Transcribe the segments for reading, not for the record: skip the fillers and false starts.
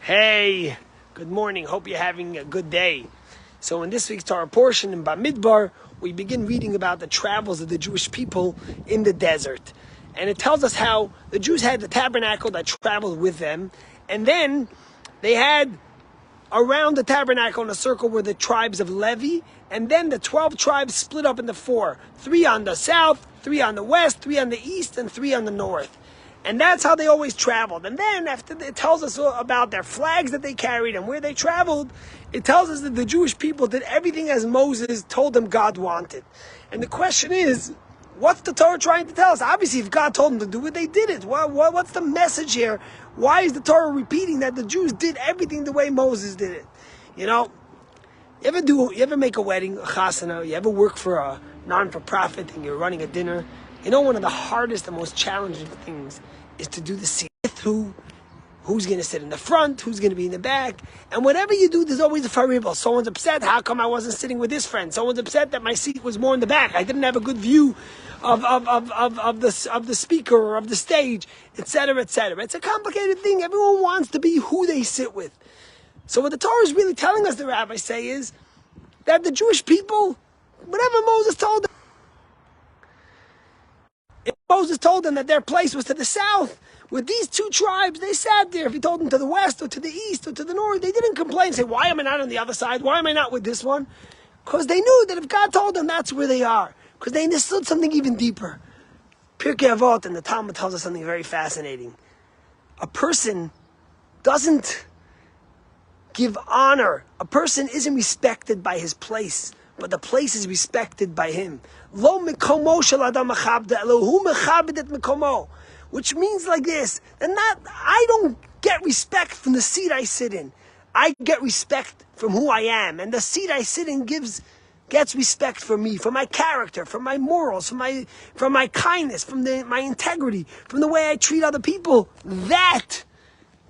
Hey, good morning. Hope you're having a good day. So in this week's Torah portion in Bamidbar, we begin reading about the travels of the Jewish people in the desert. And it tells us how the Jews had the tabernacle that traveled with them, and then they had around the tabernacle in a circle were the tribes of Levi, and then the 12 tribes split up into four. 3 on the south, 3 on the west, 3 on the east, and 3 on the north. And that's how they always traveled. And then after it tells us about their flags that they carried and where they traveled, it tells us that the Jewish people did everything as Moses told them God wanted. And the question is, what's the Torah trying to tell us? Obviously, if God told them to do it, they did it. What's the message here? Why is the Torah repeating that the Jews did everything the way Moses did it? You know, you ever make a wedding, a chasana, you ever work for a non-for-profit and you're running a dinner? You know, one of the hardest and most challenging things is to do the see-through. Who's going to sit in the front? Who's going to be in the back? And whatever you do, there's always a variable. Someone's upset. How come I wasn't sitting with this friend? Someone's upset that my seat was more in the back. I didn't have a good view of the speaker or of the stage, etc., etc. It's a complicated thing. Everyone wants to be who they sit with. So what the Torah is really telling us, the rabbis say, is that the Jewish people, whatever Moses told them, if Moses told them that their place was to the south, with these two tribes, they sat there. If he told them to the west or to the east or to the north, they didn't complain, say, why am I not on the other side? Why am I not with this one? Because they knew that if God told them, that's where they are. Because they understood something even deeper. Pirkei Avot and the Talmud tells us something very fascinating. A person doesn't give honor. A person isn't respected by his place, but the place is respected by him. Lo mikomo shel adam mechabed Elohu mechabed et mikomo. Which means like this, I don't get respect from the seat I sit in. I get respect from who I am. And the seat I sit in gets respect for me, for my character, for my morals, for my kindness, from my integrity, from the way I treat other people. That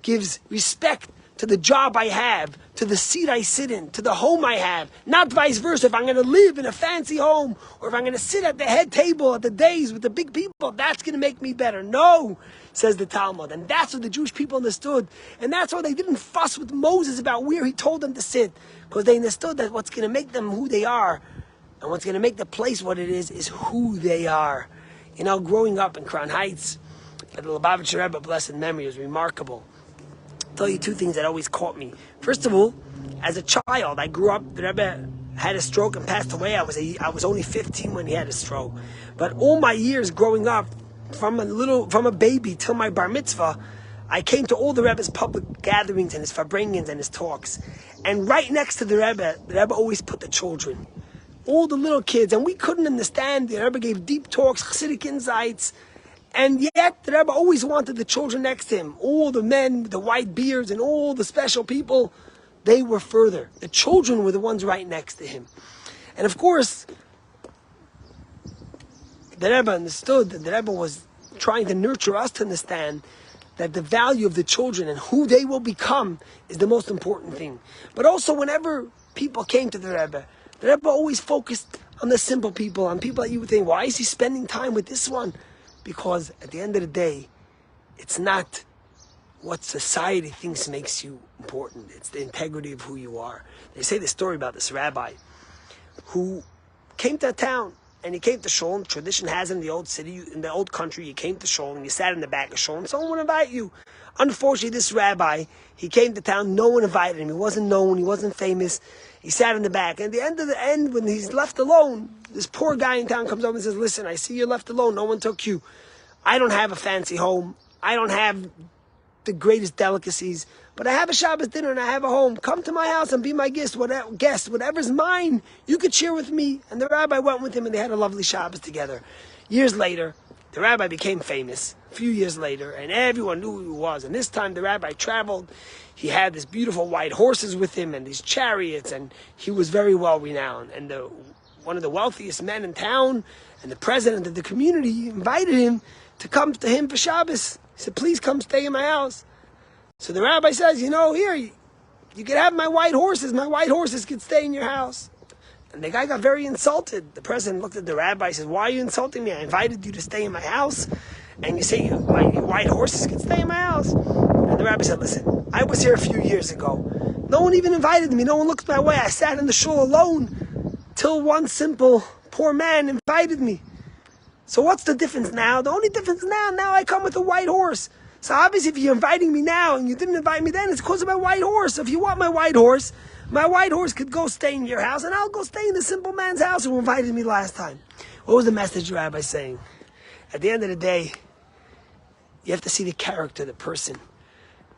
gives respect to the job I have, to the seat I sit in, to the home I have. Not vice versa. If I'm going to live in a fancy home, or if I'm going to sit at the head table at the days with the big people, that's going to make me better. No, says the Talmud. And that's what the Jewish people understood. And that's why they didn't fuss with Moses about where he told them to sit. Because they understood that what's going to make them who they are, and what's going to make the place what it is who they are. You know, growing up in Crown Heights, at the Lubavitcher Rebbe, blessed memory, was remarkable. I'll tell you two things that always caught me. First of all, as a child, I grew up, the Rebbe had a stroke and passed away. I was only 15 when he had a stroke. But all my years growing up, from a baby till my bar mitzvah, I came to all the Rebbe's public gatherings and his farbrengens and his talks. And right next to the Rebbe always put the children. All the little kids, and we couldn't understand. The Rebbe gave deep talks, Chassidic insights, and yet the Rebbe always wanted the children next to him. All the men with the white beards and all the special people, they were further. The children were the ones right next to him. And of course, the Rebbe understood that the Rebbe was trying to nurture us to understand that the value of the children and who they will become is the most important thing. But also, whenever people came to the Rebbe always focused on the simple people, on people that you would think, why is he spending time with this one? Because at the end of the day, it's not what society thinks makes you important. It's the integrity of who you are. They say the story about this rabbi who came to a town, and he came to shul, and tradition has in the old city, in the old country, you came to shul and you sat in the back of shul and someone would invite you. Unfortunately, this rabbi, he came to town, no one invited him. He wasn't known, he wasn't famous. He sat in the back. And at the end, when he's left alone, this poor guy in town comes over and says, listen, I see you're left alone, no one took you. I don't have a fancy home. I don't have the greatest delicacies, but I have a Shabbos dinner and I have a home. Come to my house and be my guest. Whatever's mine, you could share with me. And the rabbi went with him and they had a lovely Shabbos together. Years later, the rabbi became famous. A few years later, and everyone knew who he was. And this time the rabbi traveled. He had these beautiful white horses with him and these chariots, and he was very well renowned. And one of the wealthiest men in town and the president of the community invited him to come to him for Shabbos. He said, please come stay in my house. So the rabbi says, here, you can have my white horses. My white horses can stay in your house. And the guy got very insulted. The president looked at the rabbi and says, why are you insulting me? I invited you to stay in my house. And you say my white horses can stay in my house. And the rabbi said, listen, I was here a few years ago. No one even invited me. No one looked my way. I sat in the shul alone till one simple poor man invited me. So what's the difference now? The only difference now I come with a white horse. So obviously if you're inviting me now and you didn't invite me then, it's because of my white horse. So if you want my white horse could go stay in your house and I'll go stay in the simple man's house who invited me last time. What was the message the rabbi saying? At the end of the day, you have to see the character, the person,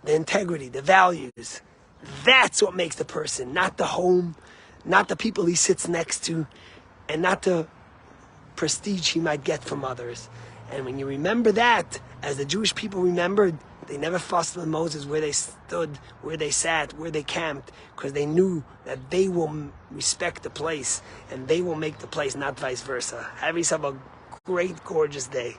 the integrity, the values. That's what makes the person, not the home, not the people he sits next to, and not the prestige he might get from others. And when you remember that, as the Jewish people remembered, they never fussed with Moses where they stood, where they sat, where they camped, because they knew that they will respect the place and they will make the place, not vice versa. Have yourself a great, gorgeous day.